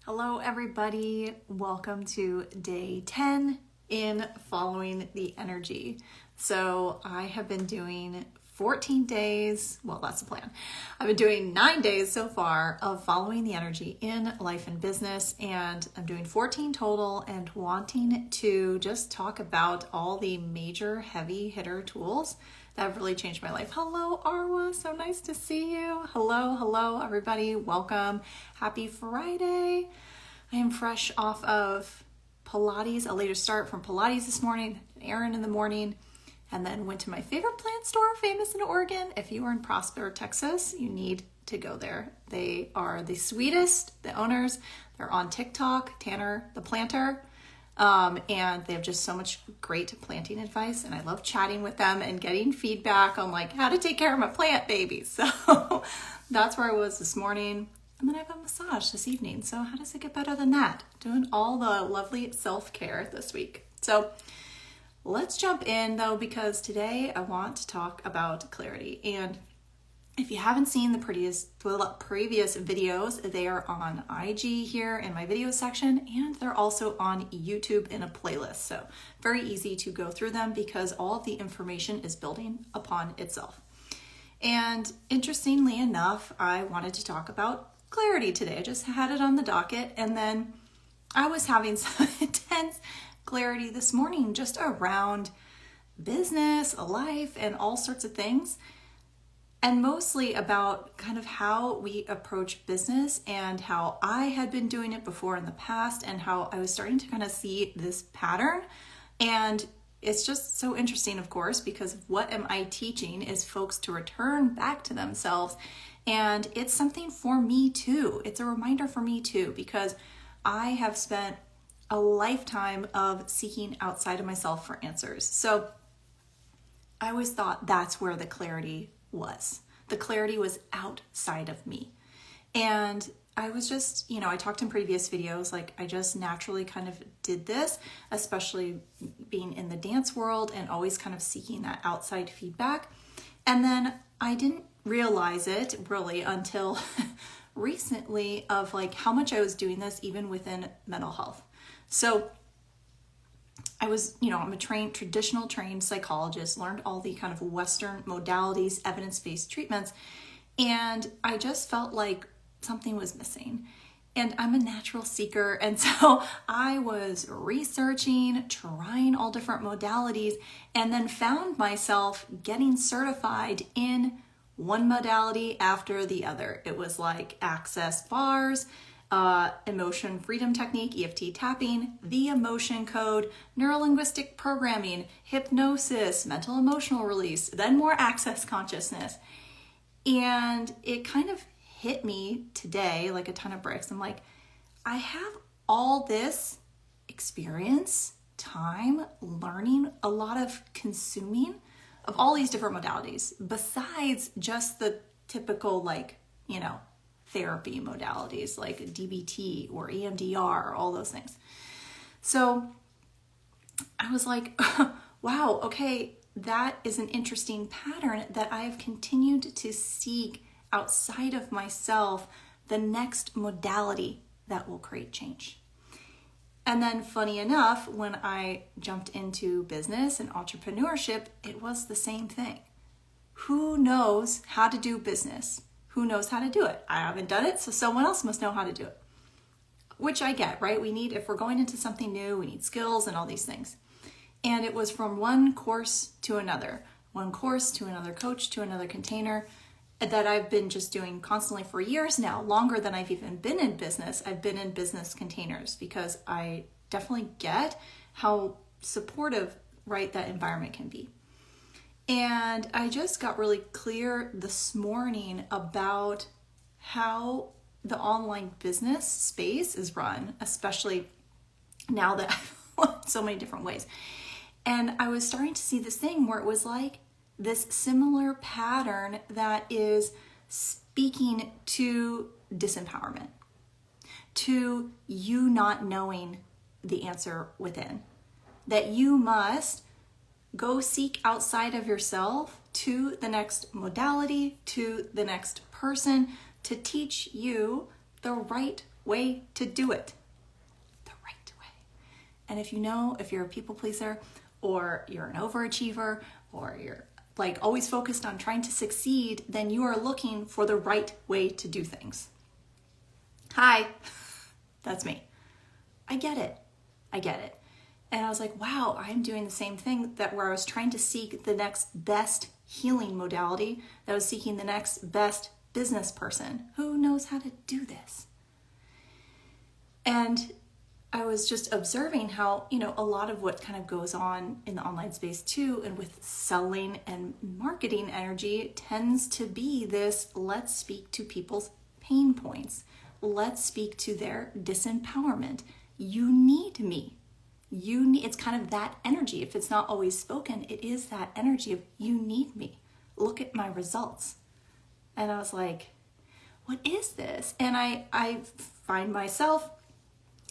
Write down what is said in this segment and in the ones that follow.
Hello everybody, welcome to day 10 in following the energy. So I have been doing 14 days, well that's the plan. I've been doing 9 days so far of following the energy in life and business, and I'm doing 14 total and wanting to just talk about all the major heavy hitter tools that have really changed my life. Hello, Arwa. So nice to see you. Hello, everybody. Welcome. Happy Friday. I am fresh off of Pilates, a later start from Pilates this morning, an errand in the morning, and then went to my favorite plant store, famous in Oregon. If you are in Prosper, Texas, you need to go there. They are the sweetest, the owners. They're on TikTok, Tanner the Planter. And they have just so much great planting advice, and I love chatting with them and getting feedback on like how to take care of my plant babies. So that's where I was this morning. And then I have a massage this evening. So how does it get better than that? Doing all the lovely self-care this week. So let's jump in though, because today I want to talk about clarity. And if you haven't seen the previous videos, they are on IG here in my video section, and they're also on YouTube in a playlist. So very easy to go through them because all of the information is building upon itself. And interestingly enough, I wanted to talk about clarity today. I just had it on the docket, and then I was having some intense clarity this morning just around business, life, and all sorts of things. And mostly about kind of how we approach business and how I had been doing it before in the past and how I was starting to kind of see this pattern. And it's just so interesting, of course, because what am I teaching is folks to return back to themselves. And it's something for me too. It's a reminder for me too, because I have spent a lifetime of seeking outside of myself for answers. So I always thought that's where the clarity was. The clarity was outside of me. And I was just, I talked in previous videos, like I just naturally kind of did this, especially being in the dance world and always kind of seeking that outside feedback. And then I didn't realize it really until recently of like how much I was doing this even within mental health. So I was, I'm a traditional trained psychologist, learned all the kind of Western modalities, evidence-based treatments, and I just felt like something was missing. And I'm a natural seeker, and so I was researching, trying all different modalities, and then found myself getting certified in one modality after the other. It was like access bars, emotion freedom technique, EFT tapping, the emotion code, neurolinguistic programming, hypnosis, mental emotional release, then more access consciousness. And it kind of hit me today like a ton of bricks. I'm like, I have all this experience, time, learning, a lot of consuming of all these different modalities, besides just the typical therapy modalities like DBT or EMDR, all those things. So I was like, wow, okay, that is an interesting pattern that I have continued to seek outside of myself, the next modality that will create change. And then funny enough, when I jumped into business and entrepreneurship, it was the same thing. Who knows how to do business? Who knows how to do it? I haven't done it, so someone else must know how to do it. Which I get, right? If we're going into something new, we need skills and all these things. And it was from one course to another coach to another container that I've been just doing constantly for years now, longer than I've even been in business. I've been in business containers because I definitely get how supportive, right, that environment can be. And I just got really clear this morning about how the online business space is run, especially now that I've learned so many different ways. And I was starting to see this thing where it was like this similar pattern that is speaking to disempowerment, to you not knowing the answer within, that you must go seek outside of yourself to the next modality, to the next person to teach you the right way to do it. The right way. And if you're a people pleaser, or you're an overachiever, or you're like always focused on trying to succeed, then you are looking for the right way to do things. Hi, that's me. I get it. And I was like, wow, I'm doing the same thing, that where I was trying to seek the next best healing modality, that I was seeking the next best business person who knows how to do this. And I was just observing how, a lot of what kind of goes on in the online space too, and with selling and marketing energy, tends to be this, let's speak to people's pain points. Let's speak to their disempowerment. You need me. It's kind of that energy. If it's not always spoken, it is that energy of, you need me. Look at my results. And I was like, what is this? And I find myself,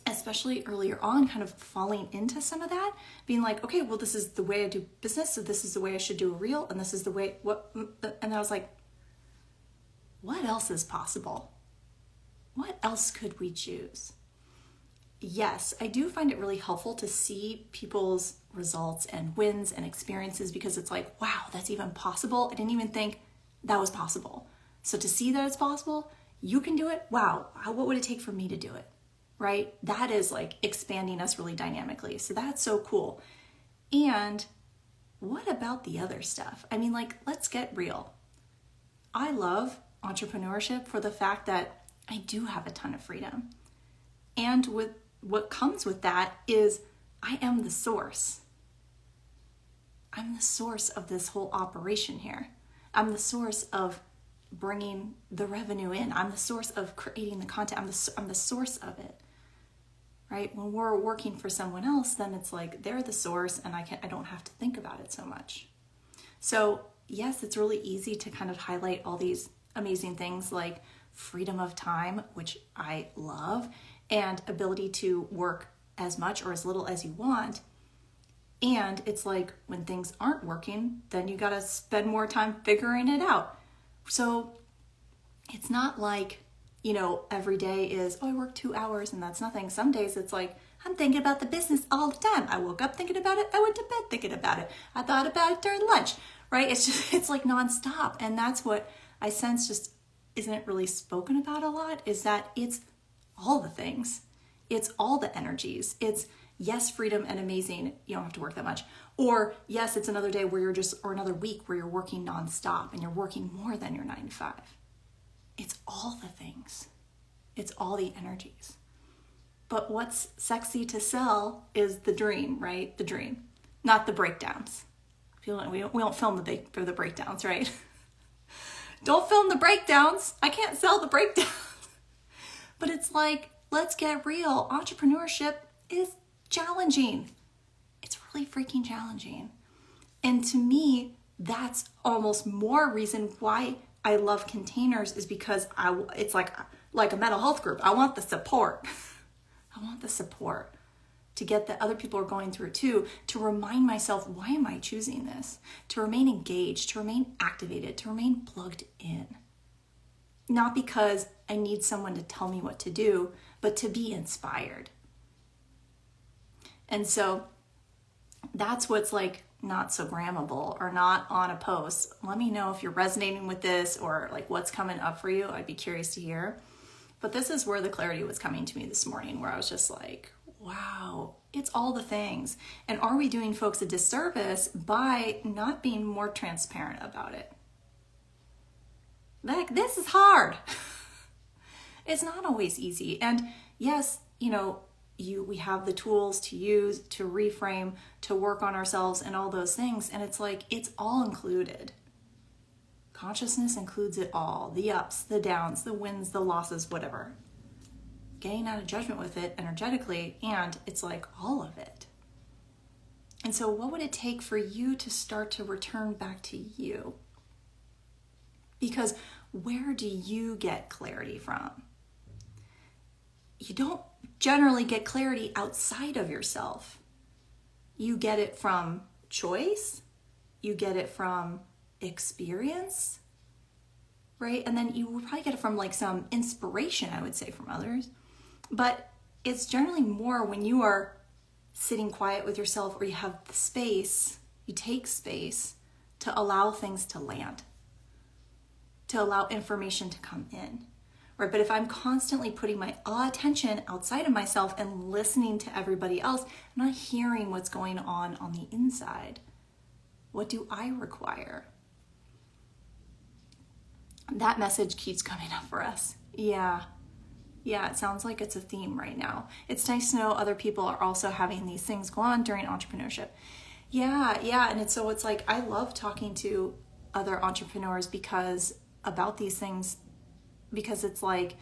especially earlier on, kind of falling into some of that, being like, okay, well, this is the way I do business, so this is the way I should do a reel, and this is the way, and I was like, what else is possible? What else could we choose? Yes, I do find it really helpful to see people's results and wins and experiences, because it's like, wow, that's even possible. I didn't even think that was possible. So to see that it's possible, you can do it. Wow, what would it take for me to do it? Right? That is like expanding us really dynamically. So that's so cool. And what about the other stuff? I mean, like, let's get real. I love entrepreneurship for the fact that I do have a ton of freedom. And with what comes with that is I am the source. I'm the source of this whole operation here. I'm the source of bringing the revenue in. I'm the source of creating the content. I'm the source of it. Right? When we're working for someone else, then it's like they're the source, and I don't have to think about it so much. So yes, it's really easy to kind of highlight all these amazing things like freedom of time, which I love, and ability to work as much or as little as you want. And it's like when things aren't working, then you got to spend more time figuring it out. So it's not like, every day is, I work 2 hours and that's nothing. Some days it's like, I'm thinking about the business all the time. I woke up thinking about it. I went to bed thinking about it. I thought about it during lunch, right? It's like nonstop. And that's what I sense just isn't really spoken about a lot, is that it's all the things. It's all the energies. It's yes, freedom and amazing. You don't have to work that much. Or yes, it's another day where or another week where you're working nonstop and you're working more than your 9 to 5. It's all the things. It's all the energies. But what's sexy to sell is the dream, right? The dream, not the breakdowns. We don't film the breakdowns, right? Don't film the breakdowns. I can't sell the breakdowns. But it's like, let's get real. Entrepreneurship is challenging. It's really freaking challenging. And to me, that's almost more reason why I love containers, is because it's like a mental health group. I want the support. I want the support to get that other people are going through it too, to remind myself, why am I choosing this? To remain engaged, to remain activated, to remain plugged in. Not because I need someone to tell me what to do, but to be inspired. And so that's what's like not so grammable or not on a post. Let me know if you're resonating with this or like what's coming up for you. I'd be curious to hear. But this is where the clarity was coming to me this morning, where I was just like, wow, it's all the things. And are we doing folks a disservice by not being more transparent about it? Like, this is hard. It's not always easy. And yes, we have the tools to use, to reframe, to work on ourselves and all those things. And it's like, it's all included. Consciousness includes it all. The ups, the downs, the wins, the losses, whatever. Getting out of judgment with it energetically, and it's like all of it. And so what would it take for you to start to return back to you? Because where do you get clarity from? You don't generally get clarity outside of yourself. You get it from choice. You get it from experience, right? And then you will probably get it from like some inspiration, I would say, from others. But it's generally more when you are sitting quiet with yourself, or you have the space, you take space to allow things to land, to allow information to come in, right? But if I'm constantly putting my attention outside of myself and listening to everybody else, I'm not hearing what's going on the inside. What do I require? That message keeps coming up for us. Yeah, it sounds like it's a theme right now. It's nice to know other people are also having these things go on during entrepreneurship. Yeah, and it's like I love talking to other entrepreneurs about these things, because it's like,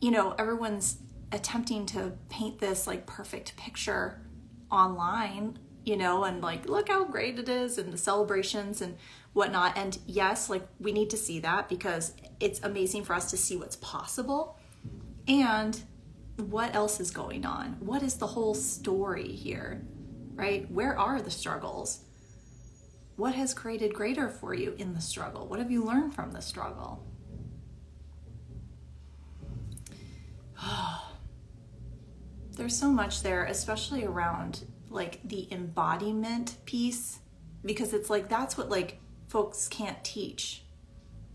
everyone's attempting to paint this like perfect picture online, and like, look how great it is, and the celebrations and whatnot. And yes, like, we need to see that, because it's amazing for us to see what's possible and what else is going on. What is the whole story here, right? Where are the struggles? What has created greater for you in the struggle? What have you learned from the struggle? There's so much there, especially around like the embodiment piece, because it's like, that's what like folks can't teach.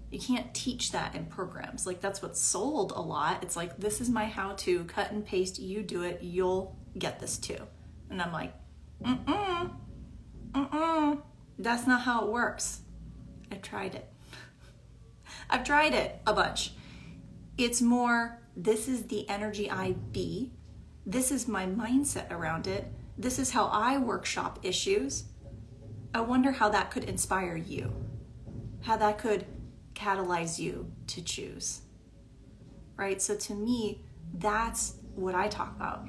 You can't teach that in programs. Like, that's what's sold a lot. It's like, this is my how-to, cut and paste, you do it, you'll get this too. And I'm like, that's not how it works. I've tried it. I've tried it a bunch. It's more, this is the energy I be. This is my mindset around it. This is how I workshop issues. I wonder how that could inspire you, how that could catalyze you to choose, right? So to me, that's what I talk about,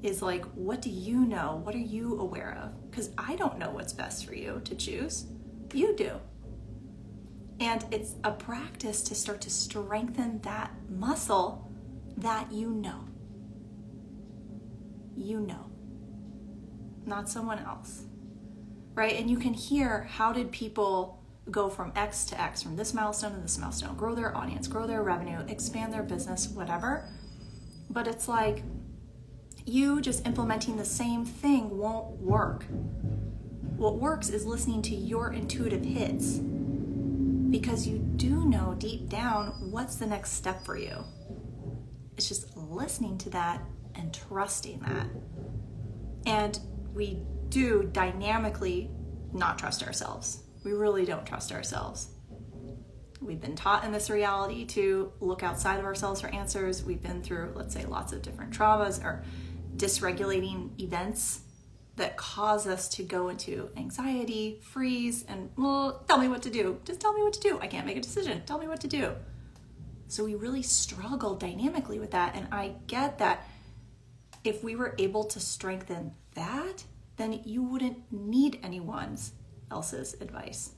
is like, what do you know? What are you aware of? Because I don't know what's best for you to choose. You do. And it's a practice to start to strengthen that muscle that you know, not someone else, right? And you can hear, how did people go from X to X, from this milestone to this milestone, grow their audience, grow their revenue, expand their business, whatever. But it's like, you just implementing the same thing won't work. What works is listening to your intuitive hits, because you do know deep down what's the next step for you. It's just listening to that and trusting that. And we do dynamically not trust ourselves. We really don't trust ourselves. We've been taught in this reality to look outside of ourselves for answers. We've been through, let's say, lots of different traumas or dysregulating events that cause us to go into anxiety, freeze, and, well, tell me what to do. Just tell me what to do. I can't make a decision. Tell me what to do. So we really struggle dynamically with that. And I get that if we were able to strengthen that, then you wouldn't need anyone else's advice,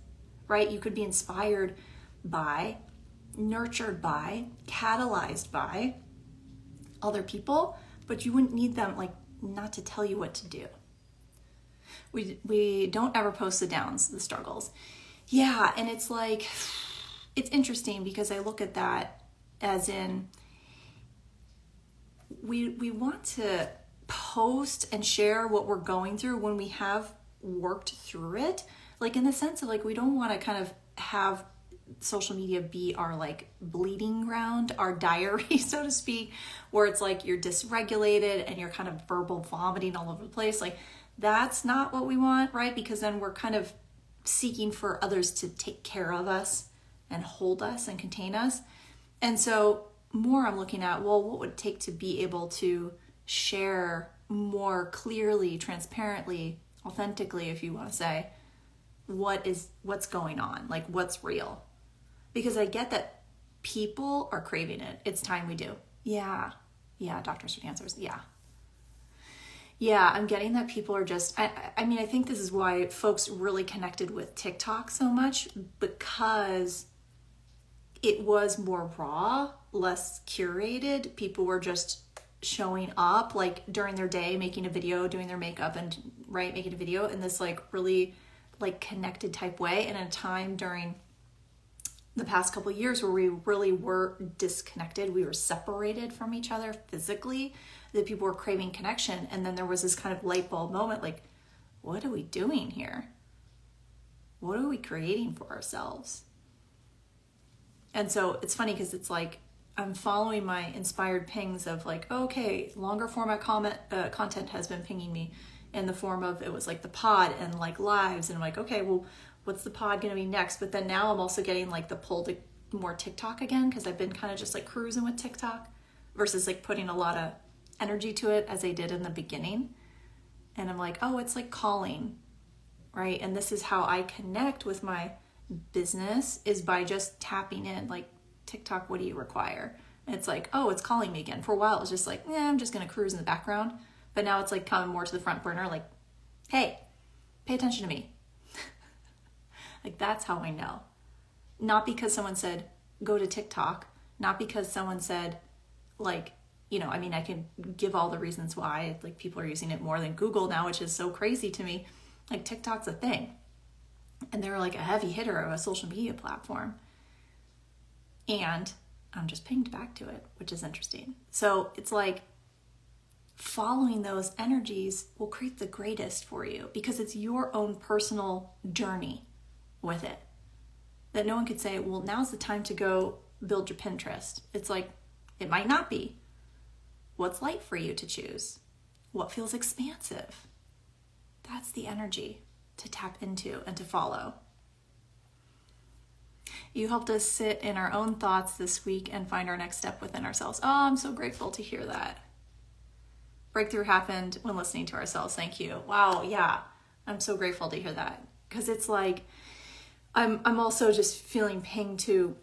right? You could be inspired by, nurtured by, catalyzed by other people, but you wouldn't need them, like, not to tell you what to do. We don't ever post the downs, the struggles. Yeah, and it's like, it's interesting, because I look at that as in, we want to post and share what we're going through when we have worked through it, like in the sense of like, we don't want to kind of have social media be our like bleeding ground, our diary, so to speak, where it's like you're dysregulated and you're kind of verbal vomiting all over the place. Like, that's not what we want, right? Because then we're kind of seeking for others to take care of us and hold us and contain us. And so more I'm looking at, well, what would it take to be able to share more clearly, transparently, authentically, if you want to say, what's going on, like what's real. Because I get that people are craving it. It's time we do. Yeah, doctors with answers. Yeah, I'm getting that people are just, I mean, I think this is why folks really connected with TikTok so much, because it was more raw, less curated. People were just showing up like during their day, making a video, doing their makeup and making a video in this like really like connected type way, and in a time during the past couple of years where we really were disconnected. We were separated from each other physically, that people were craving connection. And then there was this kind of light bulb moment, like, what are we doing here? What are we creating for ourselves? And so it's funny because it's like, I'm following my inspired pings of like, okay, longer format content has been pinging me in the form of, it was like the pod and like lives. And I'm like, okay, well, what's the pod going to be next? But then now I'm also getting like the pull to more TikTok again, because I've been kind of just like cruising with TikTok versus like putting a lot of energy to it as I did in the beginning. And I'm like, oh, it's like calling, right? And this is how I connect with my business, is by just tapping in, like, TikTok, what do you require? And it's like, oh, it's calling me again. For a while, it was just like, I'm just going to cruise in the background. But now it's like coming more to the front burner, like, hey, pay attention to me. Like, that's how I know. Not because someone said, go to TikTok. Not because someone said, like, I mean, I can give all the reasons why, like, people are using it more than Google now, which is so crazy to me. Like, TikTok's a thing. And they're like a heavy hitter of a social media platform. And I'm just pinged back to it, which is interesting. So it's like following those energies will create the greatest for you, because it's your own personal journey with it. That no one could say, well, now's the time to go build your Pinterest. It's like, it might not be. What's light for you to choose? What feels expansive? That's the energy to tap into and to follow. You helped us sit in our own thoughts this week and find our next step within ourselves. Oh, I'm so grateful to hear that. Breakthrough happened when listening to ourselves. Thank you. Wow, yeah. I'm so grateful to hear that. Because it's like, I'm also just feeling pinged to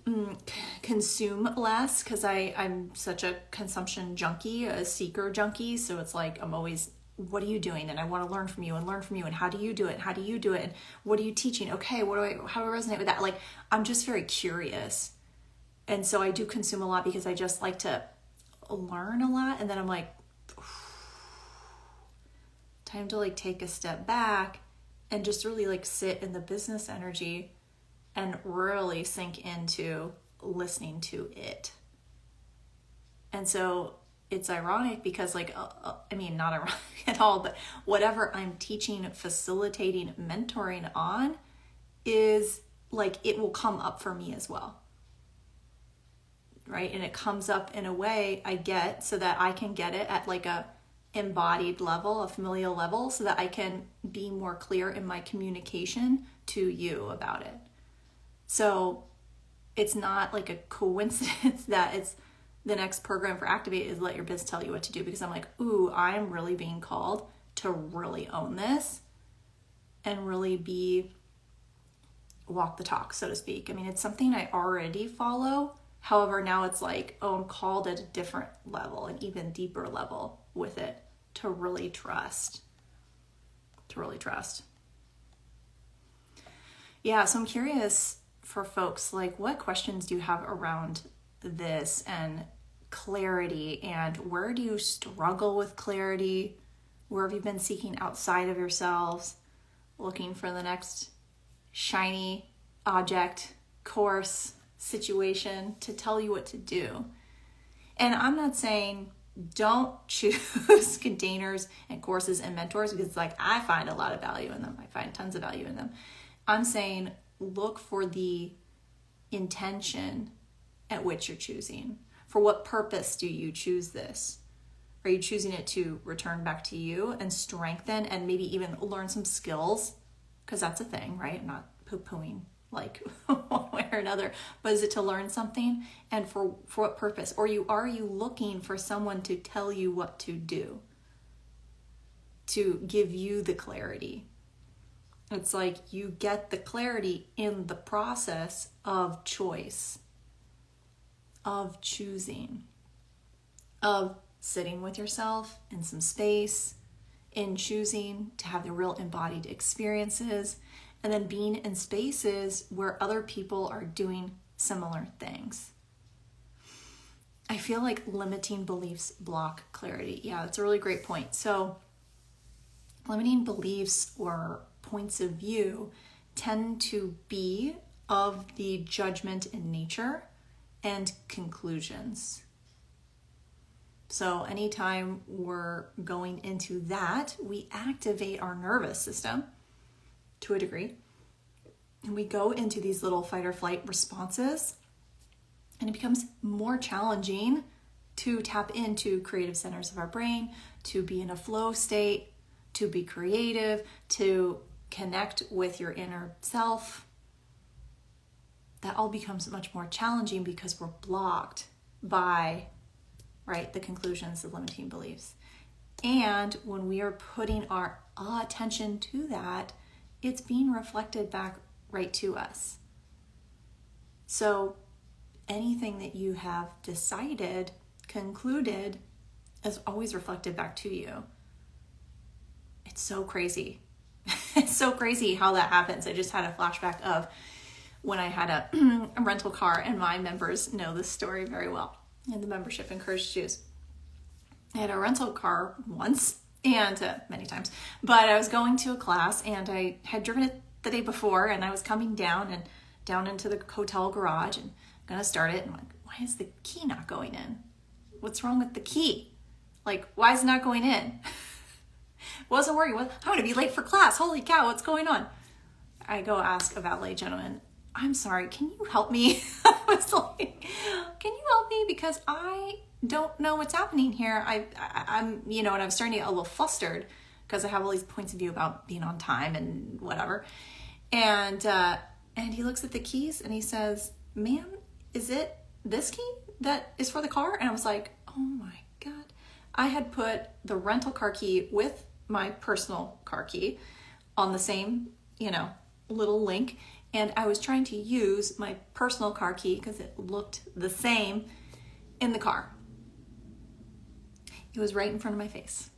consume less, because I'm such a consumption junkie, a seeker junkie. So it's like, I'm always, what are you doing? And I want to learn from you. And how do you do it? And how do you do it? And what are you teaching? Okay, how do I resonate with that? Like, I'm just very curious. And so I do consume a lot because I just like to learn a lot. And then I'm like, time to like take a step back and just really like sit in the business energy and really sink into listening to it. And so it's ironic because like, I mean, not ironic at all, but whatever I'm teaching, facilitating, mentoring on is like, it will come up for me as well. Right? And it comes up in a way I get so that I can get it at like a embodied level, a familial level, so that I can be more clear in my communication to you about it. So it's not like a coincidence that it's the next program for Activate is let your biz tell you what to do, because I'm like, ooh, I'm really being called to really own this and really walk the talk, so to speak. I mean, it's something I already follow. However, now it's like, oh, I'm called at a different level, an even deeper level with it, to really trust. Yeah, so I'm curious for folks, like, what questions do you have around this and clarity, and where do you struggle with clarity? Where have you been seeking outside of yourselves, looking for the next shiny object, course, situation to tell you what to do? And I'm not saying don't choose containers and courses and mentors, because like, I find a lot of value in them. I find tons of value in them. I'm saying look for the intention at which you're choosing. For what purpose do you choose this? Are you choosing it to return back to you and strengthen and maybe even learn some skills? Because that's a thing, right? I'm not poo-pooing like one way or another, but is it to learn something? And for what purpose? Or are you looking for someone to tell you what to do, to give you the clarity? It's like you get the clarity in the process of choice, of choosing, of sitting with yourself in some space, in choosing to have the real embodied experiences, and then being in spaces where other people are doing similar things. I feel like limiting beliefs block clarity. Yeah, that's a really great point. So limiting beliefs or points of view tend to be of the judgment in nature and conclusions. So anytime we're going into that, we activate our nervous system to a degree. And we go into these little fight or flight responses. And it becomes more challenging to tap into creative centers of our brain, to be in a flow state, to be creative, to connect with your inner self. That all becomes much more challenging because we're blocked by, right, the conclusions, the limiting beliefs. And when we are putting our attention to that, it's being reflected back right to us. So anything that you have decided, concluded, is always reflected back to you. It's so crazy. It's so crazy how that happens. I just had a flashback of when I had a rental car, and my members know this story very well in the membership Encouraged to Choose. I had a rental car once, and many times, but I was going to a class, and I had driven it the day before, and I was coming down into the hotel garage and gonna start it, and I'm like, why is the key not going in? What's wrong with the key? Like, why is it not going in? Wasn't working. I'm gonna be late for class. Holy cow, what's going on? I go ask a valet gentleman, I'm sorry, can you help me? I was like, can you help me? Because I don't know what's happening here. I'm, and I'm starting to get a little flustered because I have all these points of view about being on time and whatever. And he looks at the keys and he says, ma'am, is it this key that is for the car? And I was like, oh my God. I had put the rental car key with my personal car key on the same, little link. And I was trying to use my personal car key because it looked the same in the car. It was right in front of my face.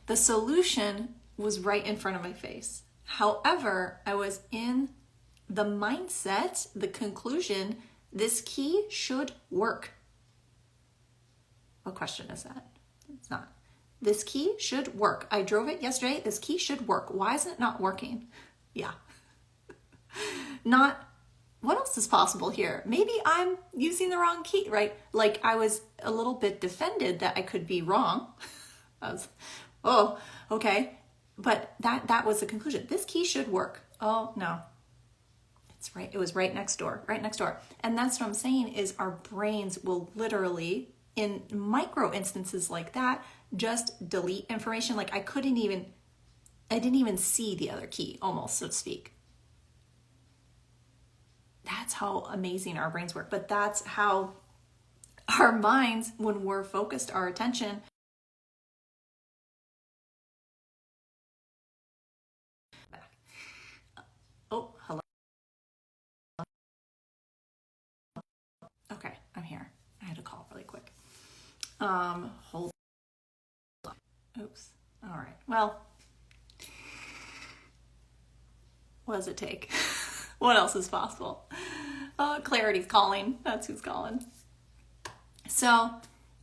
The solution was right in front of my face. However, I was in the mindset, the conclusion, this key should work. What question is that? It's not. This key should work. I drove it yesterday. This key should work. Why is it not working? Yeah. Not, what else is possible here? Maybe I'm using the wrong key, right? Like I was a little bit defended that I could be wrong. I was, oh, okay. But that was the conclusion. This key should work. Oh, no. It's right. It was right next door. And that's what I'm saying is our brains will literally, in micro instances like that, just delete information. Like I didn't even see the other key almost, so to speak. That's how amazing our brains work. But that's how our minds, when we're focused our attention, oh, hello. Okay, I'm here. I had to call really quick. Hold on. Oops. All right. Well, what does it take? What else is possible? Clarity's calling. That's who's calling. So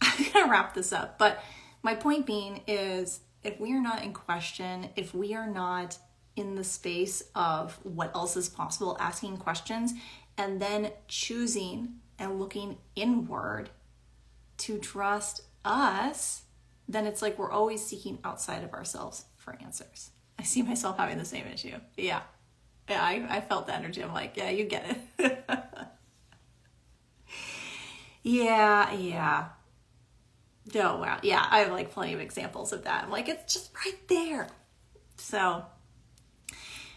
I'm going to wrap this up. But my point being is if we are not in question, if we are not in the space of what else is possible, asking questions, and then choosing and looking inward to trust us, then it's like we're always seeking outside of ourselves for answers. I see myself having the same issue. Yeah, I felt the energy. I'm like, yeah, you get it. Yeah. Oh, wow. Yeah, I have like plenty of examples of that. I'm like, it's just right there. So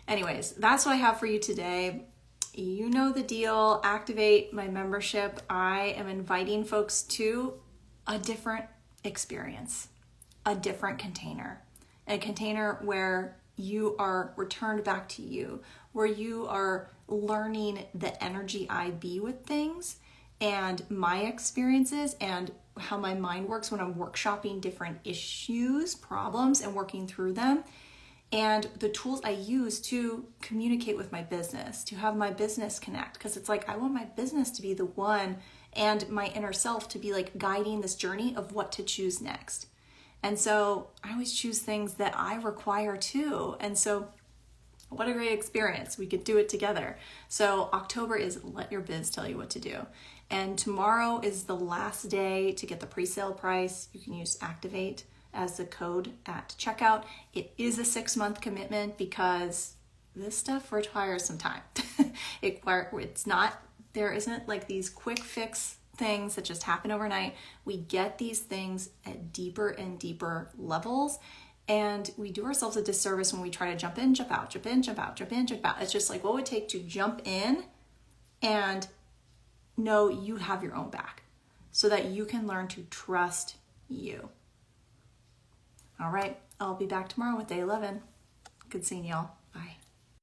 anyways, that's what I have for you today. You know the deal. Activate my membership. I am inviting folks to a different experience, a different container, a container where you are returned back to you, where you are learning the energy I be with things and my experiences and how my mind works when I'm workshopping different issues, problems, and working through them. And the tools I use to communicate with my business, to have my business connect. Because it's like, I want my business to be the one and my inner self to be like guiding this journey of what to choose next. And so I always choose things that I require too. And so What a great experience. We could do it together. So October is let your biz tell you what to do. And tomorrow is the last day to get the pre-sale price. You can use Activate as the code at checkout. It is a 6-month commitment because this stuff requires some time. There isn't like these quick fix things that just happen overnight. We get these things at deeper and deeper levels. And we do ourselves a disservice when we try to jump in, jump out, jump in, jump out, jump in, jump out. It's just like what would it take to jump in and know you have your own back so that you can learn to trust you. All right, I'll be back tomorrow with day 11. Good seeing y'all.